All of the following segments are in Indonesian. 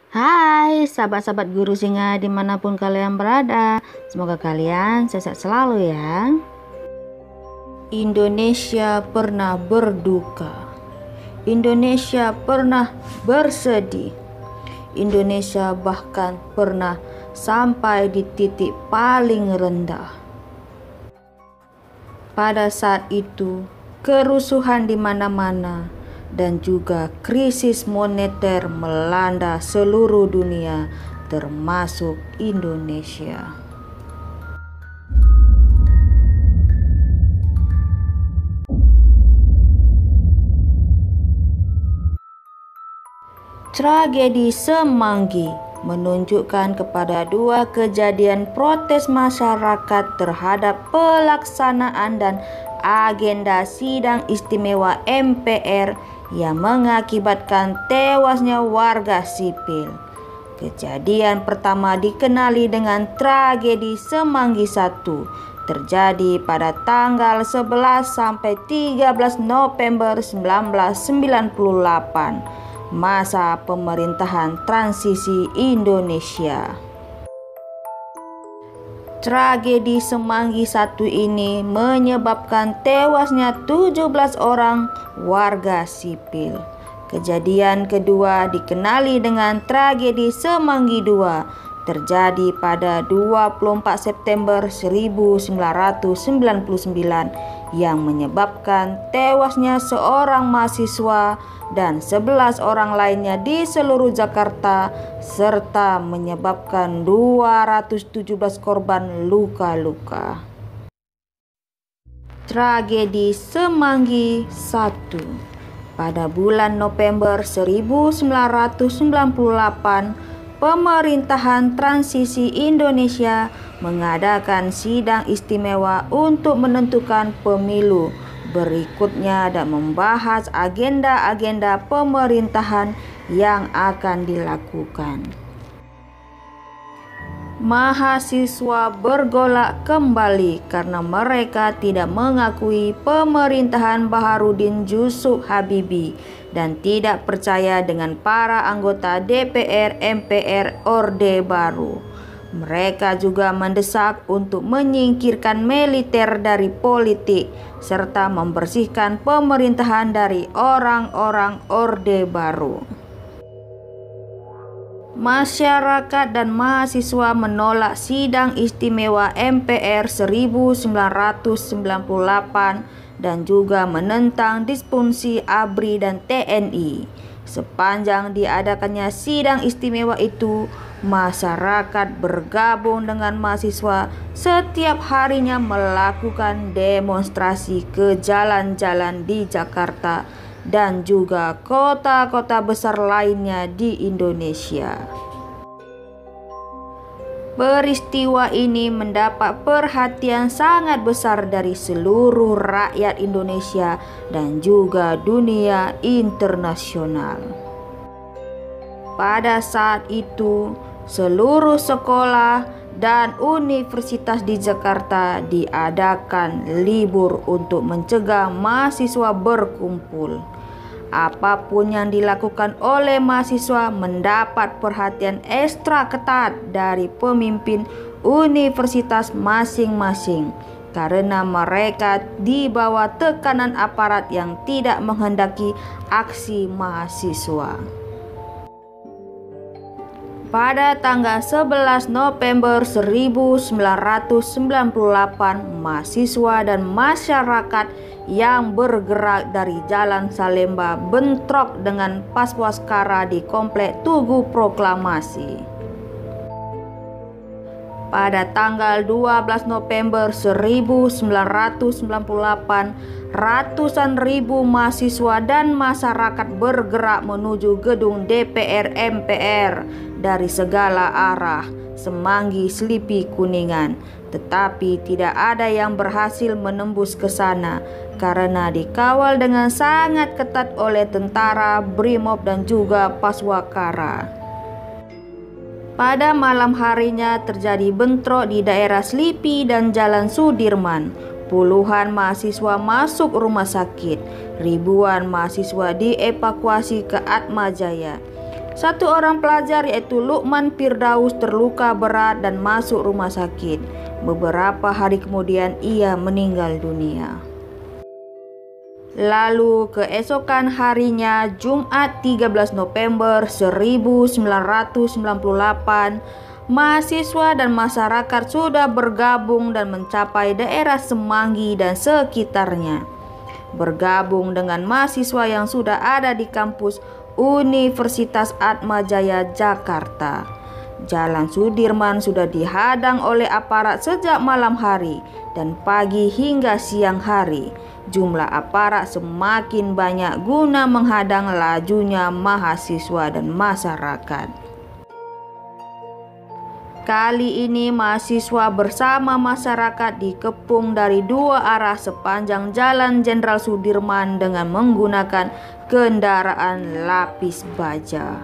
Hai sahabat-sahabat Guru Singa dimanapun kalian berada, semoga kalian sehat selalu ya. Indonesia pernah berduka, Indonesia pernah bersedih, Indonesia bahkan pernah sampai di titik paling rendah. Pada saat itu, kerusuhan di mana-mana dan juga krisis moneter melanda seluruh dunia, termasuk Indonesia. Tragedi Semanggi menunjukkan kepada dua kejadian protes masyarakat terhadap pelaksanaan dan agenda sidang istimewa MPR yang mengakibatkan tewasnya warga sipil. Kejadian pertama dikenali dengan tragedi Semanggi I, terjadi pada tanggal 11 sampai 13 November 1998. Masa pemerintahan transisi Indonesia. Tragedi Semanggi I ini menyebabkan tewasnya 17 orang warga sipil. Kejadian kedua dikenali dengan tragedi Semanggi II, terjadi pada 24 September 1999 yang menyebabkan tewasnya seorang mahasiswa dan 11 orang lainnya di seluruh Jakarta serta menyebabkan 217 korban luka-luka. Tragedi Semanggi I. Pada bulan November 1998, pemerintahan transisi Indonesia mengadakan sidang istimewa untuk menentukan pemilu berikutnya dan membahas agenda-agenda pemerintahan yang akan dilakukan. Mahasiswa bergolak kembali karena mereka tidak mengakui pemerintahan Baharudin Jusuf Habibie dan tidak percaya dengan para anggota DPR MPR Orde Baru. Mereka juga mendesak untuk menyingkirkan militer dari politik serta membersihkan pemerintahan dari orang-orang Orde Baru. Masyarakat dan mahasiswa menolak sidang istimewa MPR 1998 dan juga menentang disfungsi ABRI dan TNI. Sepanjang diadakannya sidang istimewa itu, masyarakat bergabung dengan mahasiswa setiap harinya melakukan demonstrasi ke jalan-jalan di Jakarta dan juga kota-kota besar lainnya di Indonesia. Peristiwa ini mendapat perhatian sangat besar dari seluruh rakyat Indonesia dan juga dunia internasional. Pada saat itu, seluruh sekolah dan universitas di Jakarta diadakan libur untuk mencegah mahasiswa berkumpul. Apapun yang dilakukan oleh mahasiswa mendapat perhatian ekstra ketat dari pemimpin universitas masing-masing karena mereka di bawah tekanan aparat yang tidak menghendaki aksi mahasiswa. Pada tanggal 11 November 1998, mahasiswa dan masyarakat yang bergerak dari Jalan Salemba bentrok dengan Paswaskara di Komplek Tugu Proklamasi. Pada tanggal 12 November 1998, ratusan ribu mahasiswa dan masyarakat bergerak menuju gedung DPR MPR dari segala arah, Semanggi, Selipi, Kuningan. Tetapi tidak ada yang berhasil menembus ke sana karena dikawal dengan sangat ketat oleh tentara, Brimob dan juga Paswakara. Pada malam harinya terjadi bentrok di daerah Selipi dan Jalan Sudirman. Puluhan mahasiswa masuk rumah sakit. Ribuan mahasiswa dievakuasi ke Atmajaya. Satu orang pelajar yaitu Lukman Firdaus terluka berat dan masuk rumah sakit. Beberapa hari kemudian ia meninggal dunia. Lalu keesokan harinya, Jumat 13 November 1998, mahasiswa dan masyarakat sudah bergabung dan mencapai daerah Semanggi dan sekitarnya. Bergabung dengan mahasiswa yang sudah ada di kampus Universitas Atmajaya Jakarta. Jalan Sudirman sudah dihadang oleh aparat sejak malam hari dan pagi hingga siang hari. Jumlah aparat semakin banyak guna menghadang lajunya mahasiswa dan masyarakat. Kali ini mahasiswa bersama masyarakat dikepung dari dua arah sepanjang Jalan Jenderal Sudirman dengan menggunakan kendaraan lapis baja.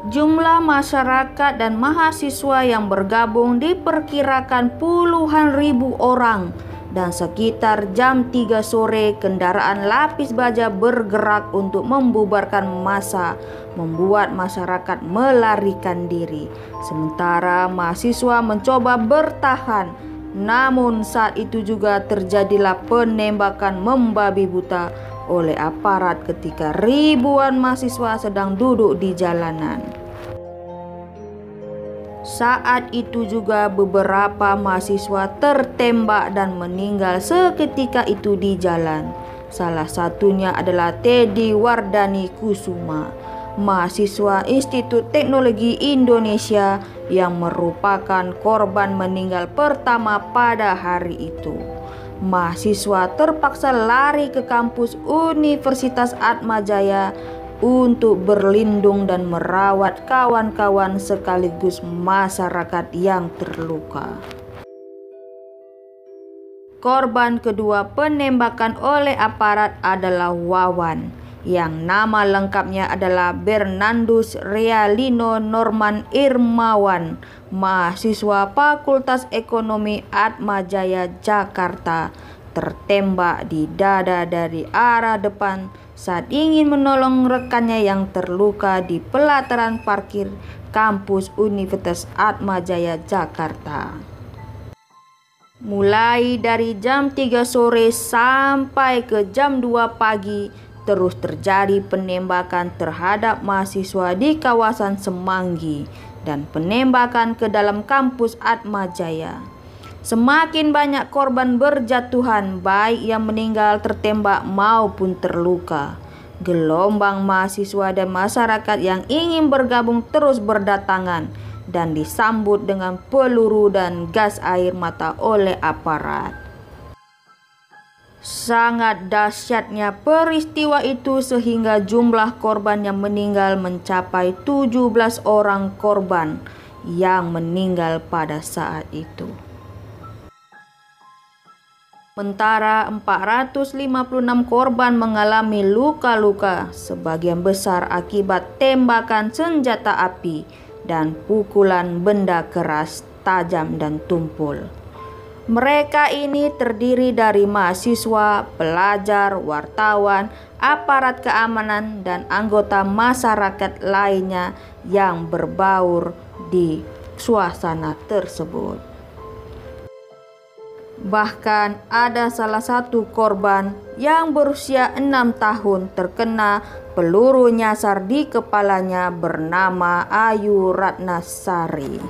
Jumlah masyarakat dan mahasiswa yang bergabung diperkirakan puluhan ribu orang, dan sekitar jam 3 sore kendaraan lapis baja bergerak untuk membubarkan massa, membuat masyarakat melarikan diri. Sementara mahasiswa mencoba bertahan, namun saat itu juga terjadilah penembakan membabi buta oleh aparat ketika ribuan mahasiswa sedang duduk di jalanan. Saat itu juga beberapa mahasiswa tertembak dan meninggal seketika itu di jalan. Salah satunya adalah Teddy Wardani Kusuma, mahasiswa Institut Teknologi Indonesia yang merupakan korban meninggal pertama pada hari itu. Mahasiswa terpaksa lari ke kampus Universitas Atmajaya untuk berlindung dan merawat kawan-kawan sekaligus masyarakat yang terluka. Korban kedua penembakan oleh aparat adalah Wawan, yang nama lengkapnya adalah Bernardus Realino Norman Irmawan, mahasiswa Fakultas Ekonomi Atmajaya Jakarta, tertembak di dada dari arah depan saat ingin menolong rekannya yang terluka di pelataran parkir kampus Universitas Atmajaya Jakarta. Mulai dari jam 3 sore sampai ke jam 2 pagi terus terjadi penembakan terhadap mahasiswa di kawasan Semanggi dan penembakan ke dalam kampus Atmajaya. Semakin banyak korban berjatuhan, baik yang meninggal tertembak maupun terluka. Gelombang mahasiswa dan masyarakat yang ingin bergabung terus berdatangan dan disambut dengan peluru dan gas air mata oleh aparat. Sangat dahsyatnya peristiwa itu sehingga jumlah korban yang meninggal mencapai 17 orang korban yang meninggal pada saat itu. Sementara 456 korban mengalami luka-luka, sebagian besar akibat tembakan senjata api dan pukulan benda keras, tajam dan tumpul. Mereka ini terdiri dari mahasiswa, pelajar, wartawan, aparat keamanan, dan anggota masyarakat lainnya yang berbaur di suasana tersebut. Bahkan ada salah satu korban yang berusia 6 tahun terkena peluru nyasar di kepalanya bernama Ayu Ratnasari.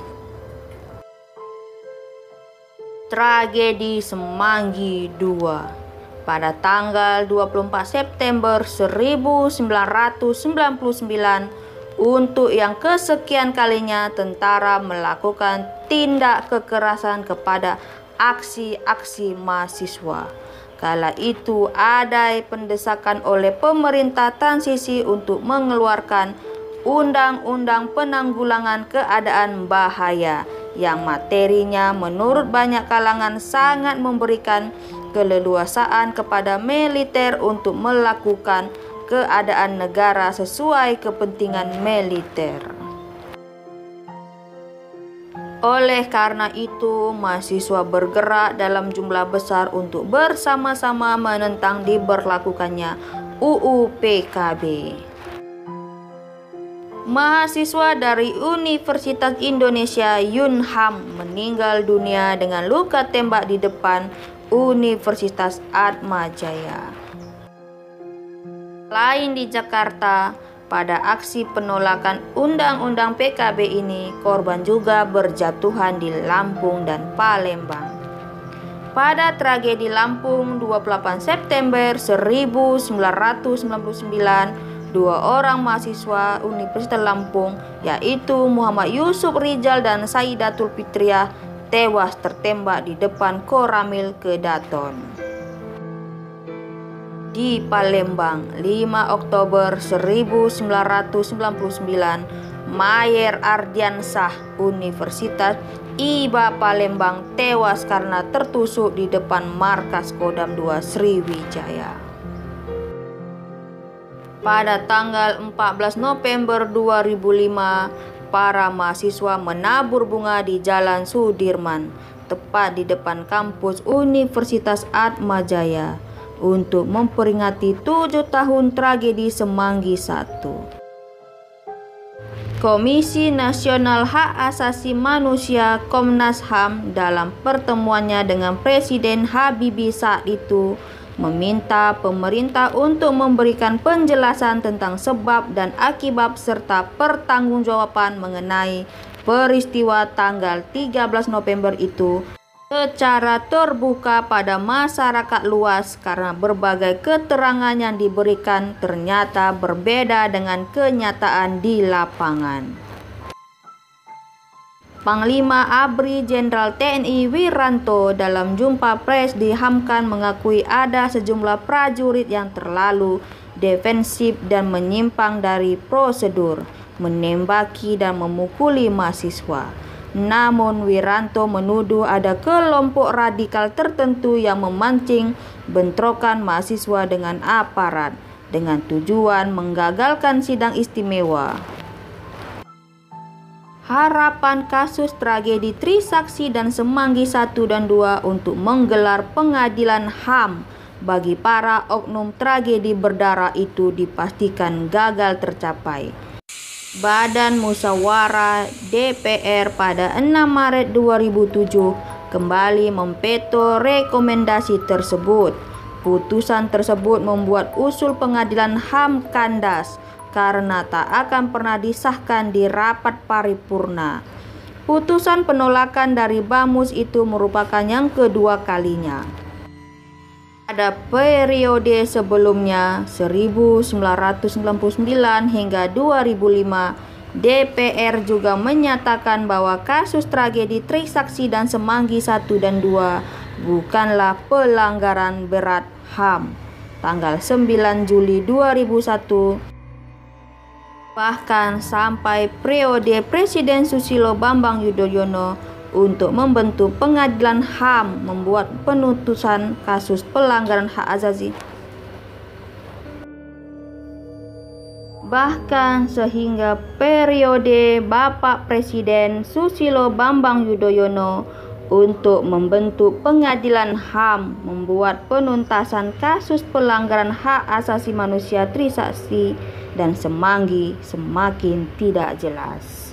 Tragedi Semanggi II. Pada tanggal 24 September 1999, untuk yang kesekian kalinya tentara melakukan tindak kekerasan kepada aksi-aksi mahasiswa. Kala itu ada pendesakan oleh pemerintah transisi untuk mengeluarkan Undang-Undang Penanggulangan Keadaan Bahaya yang materinya menurut banyak kalangan sangat memberikan keleluasaan kepada militer untuk melakukan keadaan negara sesuai kepentingan militer. Oleh karena itu, mahasiswa bergerak dalam jumlah besar untuk bersama-sama menentang diberlakukannya UU PKB. Mahasiswa dari Universitas Indonesia Yunham meninggal dunia dengan luka tembak di depan Universitas Atmajaya. Lain di Jakarta, pada aksi penolakan Undang-Undang PKB ini, korban juga berjatuhan di Lampung dan Palembang. Pada tragedi Lampung 28 September 1999, dua orang mahasiswa Universitas Lampung, yaitu Muhammad Yusuf Rizal dan Saidatul Fitriah, tewas tertembak di depan Koramil Kedaton. Di Palembang, 5 Oktober 1999, Mayer Ardiansah Universitas IBA Palembang tewas karena tertusuk di depan markas Kodam 2 Sriwijaya. Pada tanggal 14 November 2005, para mahasiswa menabur bunga di Jalan Sudirman, tepat di depan kampus Universitas Atmajaya, untuk memperingati 7 tahun tragedi Semanggi I. Komisi Nasional Hak Asasi Manusia Komnas HAM dalam pertemuannya dengan Presiden Habibie saat itu meminta pemerintah untuk memberikan penjelasan tentang sebab dan akibat serta pertanggungjawaban mengenai peristiwa tanggal 13 November itu secara terbuka pada masyarakat luas, karena berbagai keterangan yang diberikan ternyata berbeda dengan kenyataan di lapangan. Panglima ABRI Jenderal TNI Wiranto dalam jumpa pers di Hamkan mengakui ada sejumlah prajurit yang terlalu defensif dan menyimpang dari prosedur, menembaki dan memukuli mahasiswa. Namun Wiranto menuduh ada kelompok radikal tertentu yang memancing bentrokan mahasiswa dengan aparat dengan tujuan menggagalkan sidang istimewa. Harapan kasus tragedi Trisakti dan Semanggi I dan II untuk menggelar pengadilan HAM bagi para oknum tragedi berdarah itu dipastikan gagal tercapai. Badan Musyawarah DPR pada 6 Maret 2007 kembali memveto rekomendasi tersebut. Putusan tersebut membuat usul pengadilan HAM kandas karena tak akan pernah disahkan di rapat paripurna. Putusan penolakan dari Bamus itu merupakan yang kedua kalinya. Pada periode sebelumnya 1999 hingga 2005, DPR juga menyatakan bahwa kasus tragedi Trisakti dan Semanggi I dan II bukanlah pelanggaran berat HAM. Tanggal 9 Juli 2001, bahkan sampai periode Presiden Susilo Bambang Yudhoyono untuk membentuk pengadilan HAM membuat penutusan kasus pelanggaran hak asasi. Bahkan sehingga periode Bapak Presiden Susilo Bambang Yudhoyono untuk membentuk pengadilan HAM membuat penuntasan kasus pelanggaran hak asasi manusia Trisakti dan Semanggi semakin tidak jelas.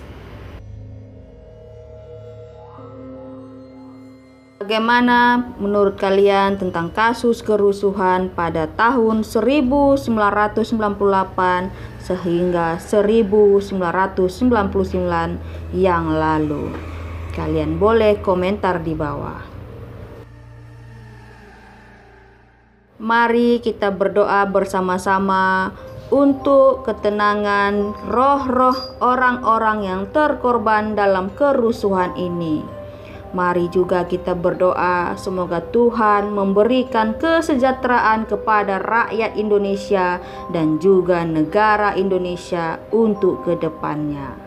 Bagaimana menurut kalian tentang kasus kerusuhan pada tahun 1998 sehingga 1999 yang lalu? Kalian boleh komentar di bawah. Mari kita berdoa bersama-sama untuk ketenangan roh-roh orang-orang yang terkorban dalam kerusuhan ini. Mari juga kita berdoa semoga Tuhan memberikan kesejahteraan kepada rakyat Indonesia dan juga negara Indonesia untuk kedepannya.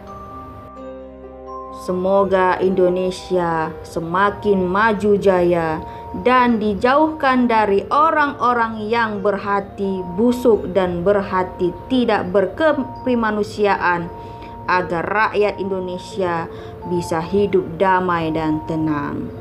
Semoga Indonesia semakin maju jaya dan dijauhkan dari orang-orang yang berhati busuk dan berhati tidak berkemanusiaan, agar rakyat Indonesia bisa hidup damai dan tenang.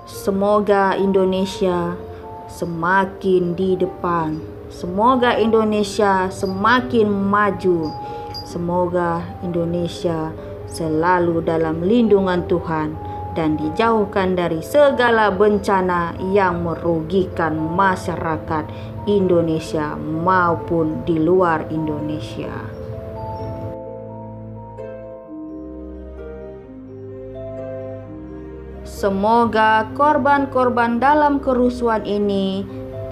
Semoga Indonesia semakin di depan, Semoga Indonesia semakin maju. Semoga Indonesia selalu dalam lindungan Tuhan dan dijauhkan dari segala bencana yang merugikan masyarakat Indonesia maupun di luar Indonesia. Semoga korban-korban dalam kerusuhan ini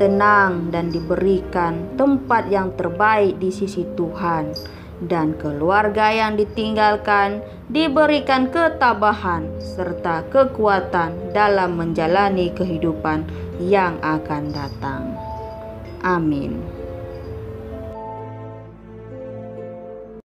tenang dan diberikan tempat yang terbaik di sisi Tuhan, dan keluarga yang ditinggalkan diberikan ketabahan serta kekuatan dalam menjalani kehidupan yang akan datang. Amin.